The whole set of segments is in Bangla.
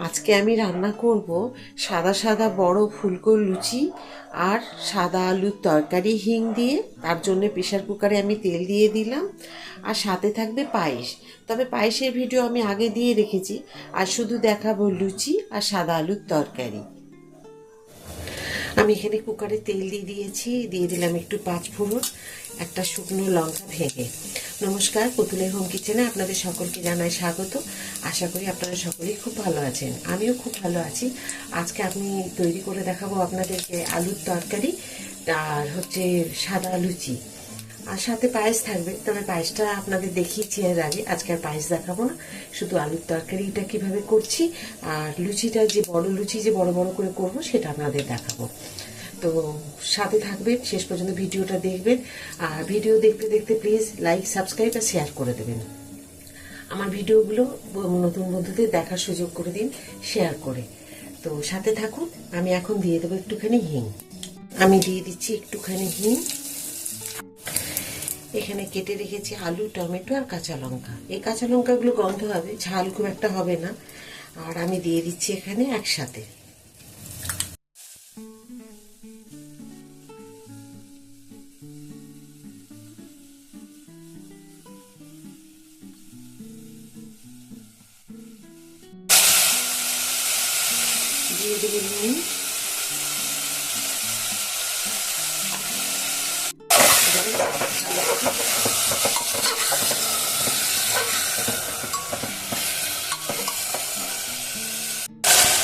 আজকে আমি রান্না করব সাদা সাদা বড় ফুলকো লুচি আর সাদা আলুর তরকারি হিং দিয়ে। তার জন্য প্রেশার কুকারে আমি তেল দিয়ে দিলাম, আর সাথে থাকবে পায়েস। তবে পায়েসের ভিডিও আমি আগে দিয়ে রেখেছি, আর শুধু দেখাবো লুচি আর সাদা আলুর তরকারি। আমি এখানে কুকারে তেল দিয়ে দিয়েছি, দিয়ে দিলাম একটু পাঁচফোড়ন, একটা শুকনো লঙ্কা ভেঙে। নমস্কার, পুতুলের হোম কিচেনে আপনাদের সকলকে জানাই স্বাগত। আশা করি আপনারা সকলেই খুব ভালো আছেন, আমিও খুব ভালো আছি। আজকে আমি তৈরি করে দেখাবো আপনাদেরকে আলুর তরকারি আর হচ্ছে সাদা লুচি, আর সাথে পায়েস থাকবে। তবে পায়েসটা আপনাদের দেখিয়েছি এর আগে, আজকে আর পায়েস দেখাবো না, শুধু আলুর তরকারিটা কিভাবে করছি আর লুচিটা যে বড় লুচি যে বড় বড় করে করব সেটা আপনাদের দেখাবো। তো সাথে থাকবেন, শেষ পর্যন্ত ভিডিওটা দেখবেন। আর ভিডিও দেখতে দেখতে প্লিজ লাইক, সাবস্ক্রাইব আর শেয়ার করে দেবেন। আমার ভিডিওগুলো নতুন বন্ধুদের দেখার সুযোগ করে দিন শেয়ার করে। তো সাথে থাকুন। আমি এখন দিয়ে দেবো একটুখানি হিং। আমি দিয়ে দিচ্ছি একটুখানি হিং। এখানে কেটে রেখেছি আলু, টমেটো আর কাঁচা লঙ্কা। এই কাঁচা লঙ্কাগুলো গন্ধ হবে, ঝাল খুব একটা হবে না। আর আমি দিয়ে দিচ্ছি এখানে একসাথে। দিয়ে দেবো নুন,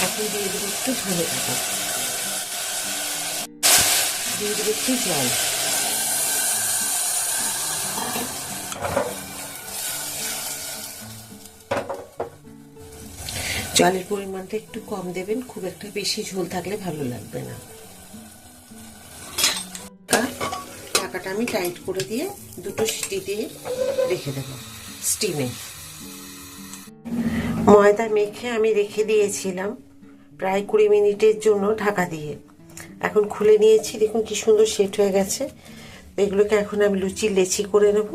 এখন দিয়ে দেবো একটু ধনে পাতা, দিয়ে দেবো একটু জল। জলের পরিমাণটা একটু কম দেবেন, খুব একটা বেশি ঝোল থাকলে ভালো লাগবে না। ঢাকাটা আমি টাইট করে দিয়ে দুটো সিটি দিয়ে রেখে দেবো স্টিমে। ময়দা মেখে আমি রেখে দিয়েছিলাম প্রায় 20 মিনিটের জন্য ঢাকা দিয়ে। এখন খুলে নিয়েছি, দেখুন কি সুন্দর সেট হয়ে গেছে। এগুলোকে এখন আমি লুচি লেচি করে নেব,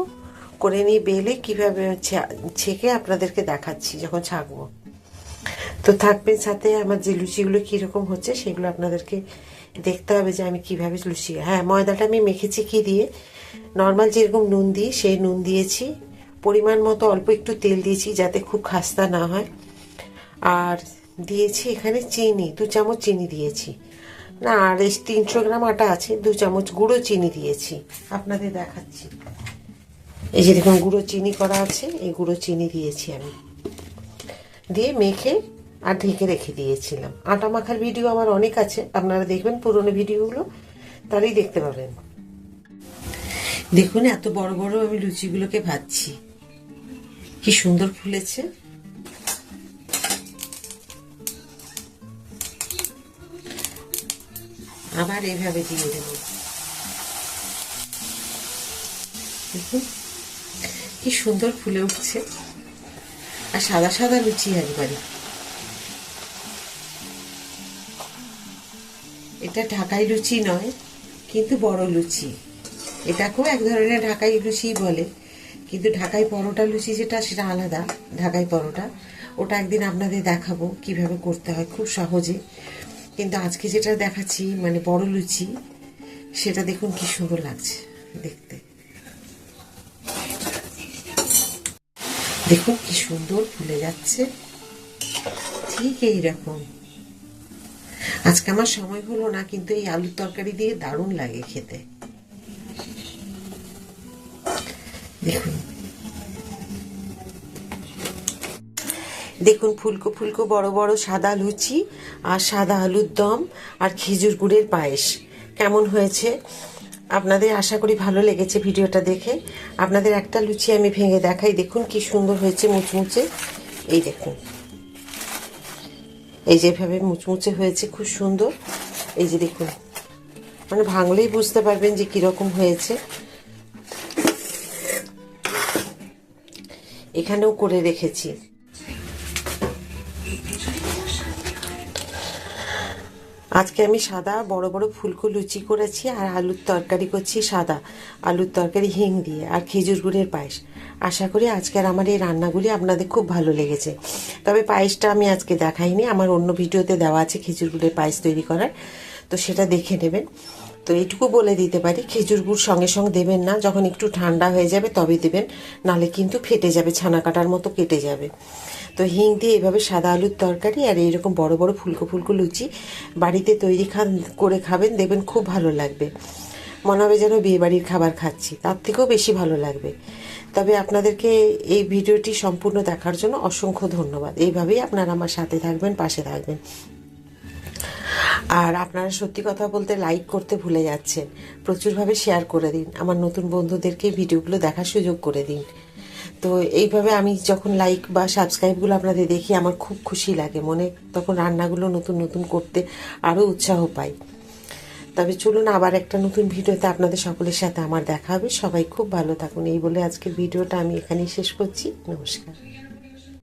করে নিয়ে বেলে কীভাবে ছেঁকে আপনাদেরকে দেখাচ্ছি যখন ছাঁকবো। তো থাকবেন সাথে, আমার যে লুচিগুলো কীরকম হচ্ছে সেগুলো আপনাদেরকে দেখতে হবে যে আমি কিভাবে লুচি। হ্যাঁ, ময়দাটা আমি মেখেছি কি দিয়ে, নর্মাল যেরকম নুন দিই সেই নুন দিয়েছি, পরিমাণ মতো অল্প একটু তেল দিয়েছি যাতে খুব খাস্তা না হয়। আর দিয়েছি এখানে চিনি, 2 চামচ চিনি দিয়েছি। না, আর এই 300 গ্রাম আটা আছে, 2 চামচ গুঁড়ো চিনি দিয়েছি, আপনাদের দেখাচ্ছি। এই যে দেখুন গুঁড়ো চিনি করা আছে, এই গুঁড়ো চিনি দিয়েছি আমি, দিয়ে মেখে আর ঢেকে রেখে দিয়েছিলাম। আটা মাখার ভিডিও আমার অনেক আছে, আপনারা দেখবেন পুরোনো ভিডিওগুলো, তাহলেই দেখতে পাবেন। দেখুন এত বড় বড় আমি লুচিগুলোকে ভাজছি, কি সুন্দর ফুলেছে। আবার এভাবে দিয়ে দেব, দেখুন কি সুন্দর ফুলে উঠছে, আর সাদা সাদা লুচি একবারে। এটা ঢাকাই লুচি নয়, কিন্তু বড় লুচি। এটাকেও এক ধরনের ঢাকাই লুচি বলে, কিন্তু ঢাকাই পরোটা লুচি যেটা সেটা আলাদা। ঢাকাই পরোটা ওটা একদিন আপনাদের দেখাবো কিভাবে করতে হয়, খুব সহজে। কিন্তু আজকে যেটা দেখাচ্ছি মানে বড় লুচি, সেটা দেখুন কি সুন্দর লাগছে দেখতে। দেখুন কি সুন্দর ফুলে যাচ্ছে, ঠিক এইরকম। আজকে আমার সময় হলো না, কিন্তু এই আলুর তরকারি দিয়ে দারুণ লাগে খেতে। দেখুন দেখুন ফুলকো ফুলকো বড় বড় সাদা লুচি আর সাদা আলুর দম আর খেজুর গুড়ের পায়েস কেমন হয়েছে আপনাদের? আশা করি ভালো লেগেছে ভিডিওটা দেখে। আপনাদের একটা লুচি আমি ভেঙে দেখাই, দেখুন কি সুন্দর হয়েছে মুচমুচে। এই দেখুন, এই যেভাবে মুচমুচে হয়েছে, খুব সুন্দর। এই যে দেখুন, মানে ভাঙলেই বুঝতে পারবেন যে কিরকম হয়েছে। এখানেও করে রেখেছি। আজকে আমি সাদা বড় বড় ফুলকো লুচি করেছি, আর আলুর তরকারি করছি, সাদা আলুর তরকারি হিং দিয়ে, আর খেজুর গুড়ের পায়েস। আশা করি আজকের আমার এই রান্নাগুলি আপনাদের খুব ভালো লেগেছে। তবে পায়েসটা আমি আজকে দেখাইনি, আমার অন্য ভিডিওতে দেওয়া আছে খেজুর গুড়ের পায়েস তৈরি করার, তো সেটা দেখে নেবেন। তো এইটুকু বলে দিতে পারি, খেজুর গুড় সঙ্গে সঙ্গে দেবেন না, যখন একটু ঠান্ডা হয়ে যাবে তবে দেবেন, নালে কিন্তু ফেটে যাবে, ছানা কাটার মতো কেটে যাবে। তো হিং দিয়ে এভাবে সাদা আলুর তরকারি আর এইরকম বড় বড় ফুলকো ফুলকো লুচি বাড়িতে তৈরি করে খাবেন, দেখবেন খুব ভালো লাগবে। মনে হবে যেন বিয়েবাড়ির খাবার খাচ্ছি, তার থেকেও বেশি ভালো লাগবে। তবে আপনাদেরকে এই ভিডিওটি সম্পূর্ণ দেখার জন্য অসংখ্য ধন্যবাদ। এইভাবেই আপনারা আমার সাথে থাকবেন, পাশে থাকবেন। আর আপনারা সত্যি কথা বলতে লাইক করতে ভুলে যাচ্ছেন, প্রচুরভাবে শেয়ার করে দিন, আমার নতুন বন্ধুদেরকে ভিডিওগুলো দেখার সুযোগ করে দিন। তো এইভাবে আমি যখন লাইক বা সাবস্ক্রাইবগুলো আপনাদের দেখি আমার খুব খুশি লাগে মনে, তখন রান্নাগুলো নতুন নতুন করতে আরও উৎসাহ পাই। তবে চলুন আবার একটা নতুন ভিডিওতে আপনাদের সকলের সাথে আমার দেখা হবে। সবাই খুব ভালো থাকুন এই বলে আজকের ভিডিওটা আমি এখানেই শেষ করছি। নমস্কার।